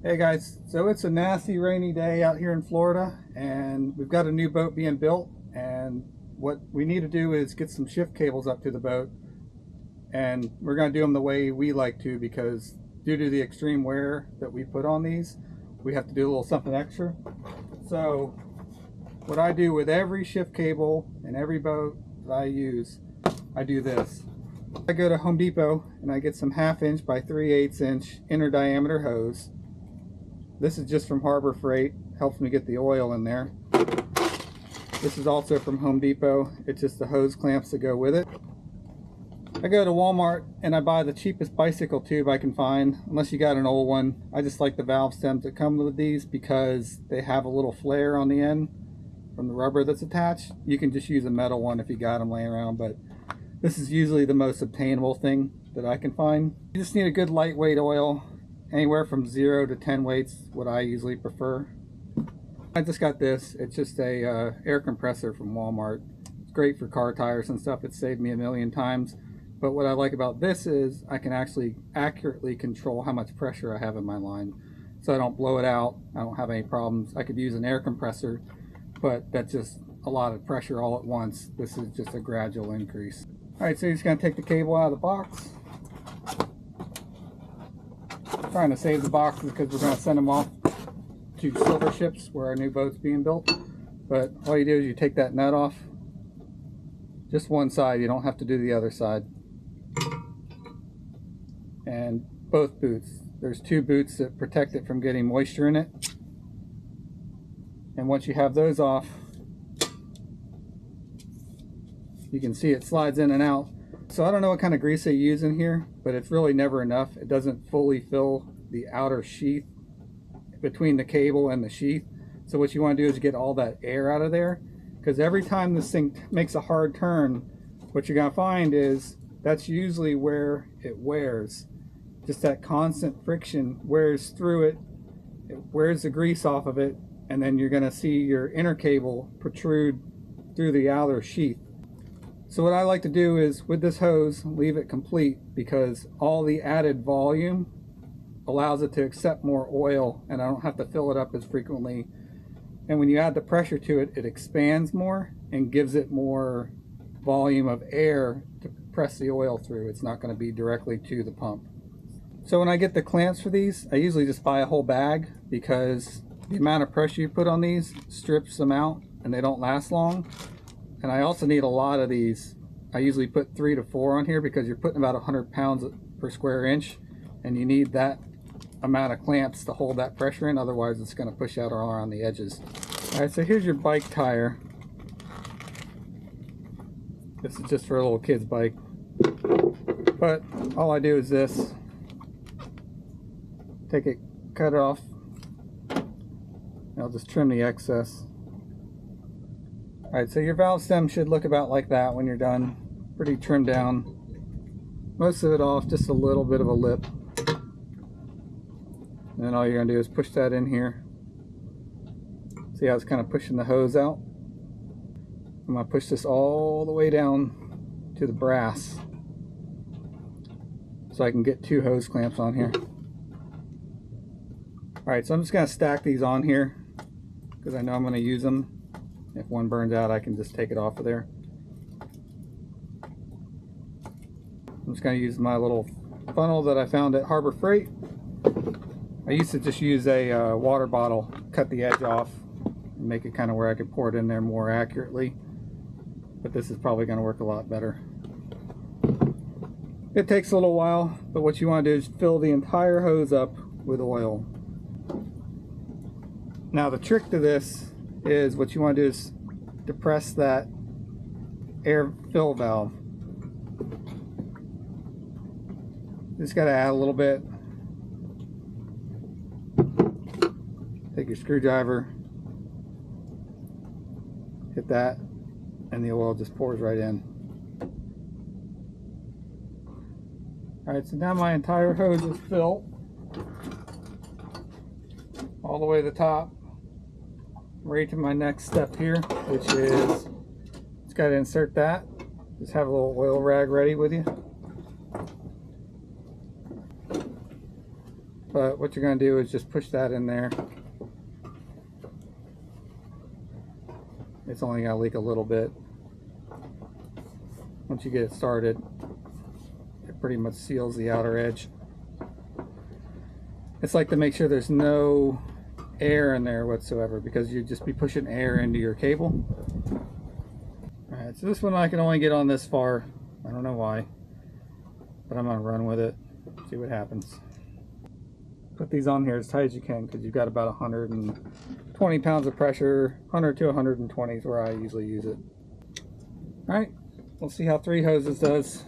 Hey guys, so it's a nasty rainy day out here in Florida and we've got a new boat being built, and what we need to do is get some shift cables up to the boat, and we're going to do them the way we like to because due to the extreme wear that we put on these, we have to do a little something extra. So what I do with every shift cable and every boat that I use, I do this. I go to Home Depot and I get some 1/2 inch by 3/8 inch inner diameter hose. This is just from Harbor Freight, helps me get the oil in there. This is also from Home Depot. It's just the hose clamps that go with it. I go to Walmart and I buy the cheapest bicycle tube I can find, unless you got an old one. I just like the valve stems that come with these because they have a little flare on the end from the rubber that's attached. You can just use a metal one if you got them laying around, but this is usually the most obtainable thing that I can find. You just need a good lightweight oil. Anywhere from 0 to 10 weights, what I usually prefer. I just got this. It's just a air compressor from Walmart. It's great for car tires and stuff. It's saved me a million times. But what I like about this is I can actually accurately control how much pressure I have in my line, so I don't blow it out. I don't have any problems. I could use an air compressor, but that's just a lot of pressure all at once. This is just a gradual increase. All right, so you're just going to take the cable out of the box. Trying to save the boxes because we're going to send them off to Silver Ships where our new boat's being built. But all you do is you take that nut off, just one side, you don't have to do the other side. And both boots, there's 2 boots that protect it from getting moisture in it, and once you have those off, you can see it slides in and out. So I don't know what kind of grease they use in here, but it's really never enough. It doesn't fully fill the outer sheath between the cable and the sheath. So what you want to do is get all that air out of there, because every time this thing makes a hard turn, what you're going to find is that's usually where it wears. Just that constant friction wears through it. It wears the grease off of it, and then you're going to see your inner cable protrude through the outer sheath. So what I like to do is, with this hose, leave it complete, because all the added volume allows it to accept more oil and I don't have to fill it up as frequently. And when you add the pressure to it, it expands more and gives it more volume of air to press the oil through. It's not going to be directly to the pump. So when I get the clamps for these, I usually just buy a whole bag, because the amount of pressure you put on these strips them out and they don't last long. And I also need a lot of these. I usually put 3 to 4 on here because you're putting about 100 pounds per square inch, and you need that amount of clamps to hold that pressure in, otherwise it's going to push out all around the edges. Alright, so here's your bike tire. This is just for a little kid's bike. But all I do is this. Take it, cut it off. I'll just trim the excess. Alright, so your valve stem should look about like that when you're done. Pretty trimmed down. Most of it off, just a little bit of a lip. And then all you're going to do is push that in here. See how it's kind of pushing the hose out? I'm going to push this all the way down to the brass, so I can get 2 hose clamps on here. Alright, so I'm just going to stack these on here because I know I'm going to use them. If one burns out, I can just take it off of there. I'm just going to use my little funnel that I found at Harbor Freight. I used to just use a water bottle, cut the edge off, and make it kind of where I could pour it in there more accurately. But this is probably going to work a lot better. It takes a little while, but what you want to do is fill the entire hose up with oil. Now the trick to this is, what you want to do is depress that air fill valve. Just got to add a little bit. Take your screwdriver, hit that, and the oil just pours right in. Alright, so now my entire hose is filled all the way to the top. Right to my next step here, which is, just got to insert that. Just have a little oil rag ready with you. But what you're going to do is just push that in there. It's only going to leak a little bit. Once you get it started, it pretty much seals the outer edge. It's like to make sure there's no air in there whatsoever, because you'd just be pushing air into your cable. Alright, so this one I can only get on this far. I don't know why, but I'm going to run with it, see what happens. Put these on here as tight as you can, because you've got about 120 pounds of pressure. 100 to 120 is where I usually use it. Alright, we'll see how 3 hoses does.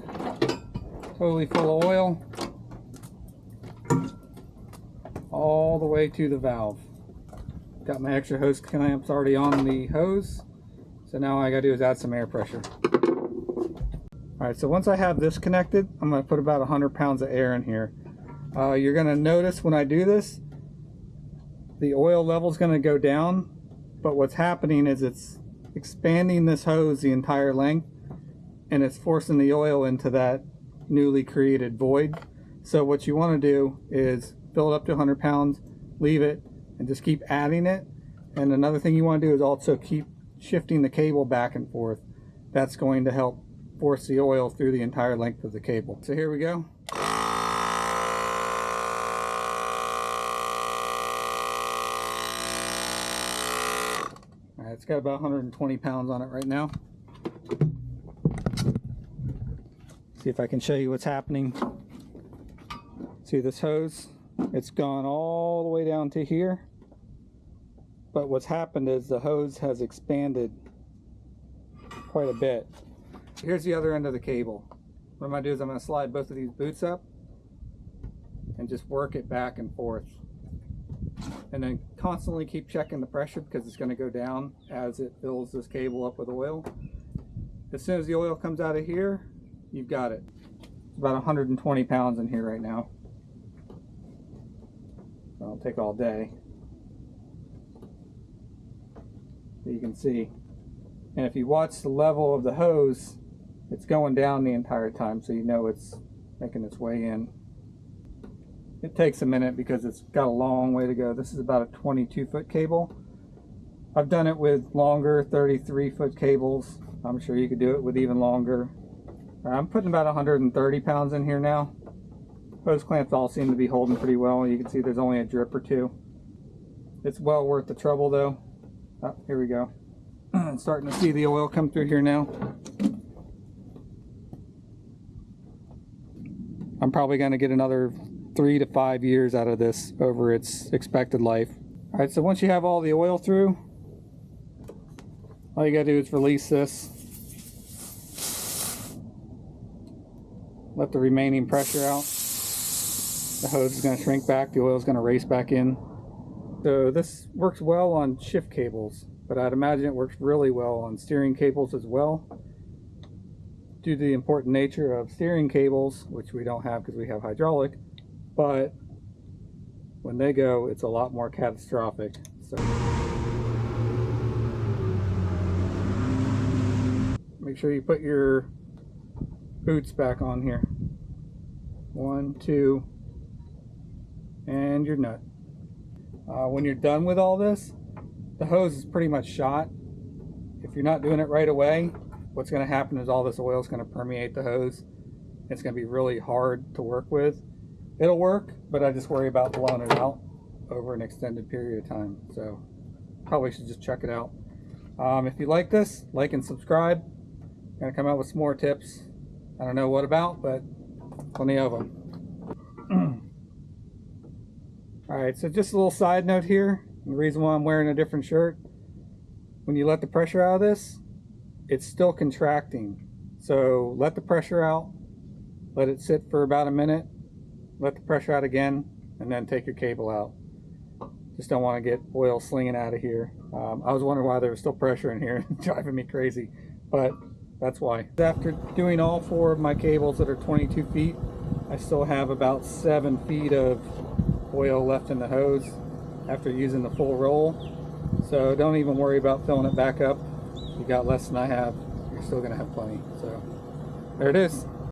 Totally full of oil. All the way to the valve. Got my extra hose clamps already on the hose. So now all I gotta do is add some air pressure. Alright, so once I have this connected, I'm gonna put about 100 pounds of air in here. You're gonna notice when I do this, the oil level is gonna go down, but what's happening is it's expanding this hose the entire length, and it's forcing the oil into that newly created void. So what you want to do is fill it up to 100 pounds, leave it, and just keep adding it. And another thing you want to do is also keep shifting the cable back and forth. That's going to help force the oil through the entire length of the cable. So here we go. All right, it's got about 120 pounds on it right now. See if I can show you what's happening. See this hose? It's gone all the way down to here. But what's happened is the hose has expanded quite a bit. Here's the other end of the cable. What I'm going to do is I'm going to slide both of these boots up and just work it back and forth. And then constantly keep checking the pressure, because it's going to go down as it fills this cable up with oil. As soon as the oil comes out of here, you've got it. It's about 120 pounds in here right now. It'll take all day. So you can see. And if you watch the level of the hose, it's going down the entire time, so you know it's making its way in. It takes a minute because it's got a long way to go. This is about a 22-foot cable. I've done it with longer 33-foot cables. I'm sure you could do it with even longer. I'm putting about 130 pounds in here now. Hose clamps all seem to be holding pretty well. You can see there's only a drip or two. It's well worth the trouble though. Oh, here we go. Starting to see the oil come through here now. I'm probably going to get another 3 to 5 years out of this over its expected life. Alright, so once you have all the oil through, all you gotta do is release this. Let the remaining pressure out. The hose is going to shrink back, the oil is going to race back in. So this works well on shift cables, but I'd imagine it works really well on steering cables as well. Due to the important nature of steering cables, which we don't have because we have hydraulic, but when they go, it's a lot more catastrophic. So make sure you put your boots back on here. 1, 2, and your nut. When you're done with all this, the hose is pretty much shot. If you're not doing it right away, what's going to happen is all this oil is going to permeate the hose. It's going to be really hard to work with. It'll work, but I just worry about blowing it out over an extended period of time. So probably should just check it out. If you like this, like and subscribe. I'm going to come out with some more tips. I don't know what about, but plenty of them. Alright, so just a little side note here. The reason why I'm wearing a different shirt. When you let the pressure out of this, it's still contracting. So let the pressure out. Let it sit for about a minute. Let the pressure out again, and then take your cable out. Just don't want to get oil slinging out of here. I was wondering why there was still pressure in here. Driving me crazy, but that's why. After doing all 4 of my cables that are 22 feet, I still have about 7 feet of oil left in the hose after using the full roll. So don't even worry about filling it back up. You got less than I have, you're still going to have plenty. So there it is.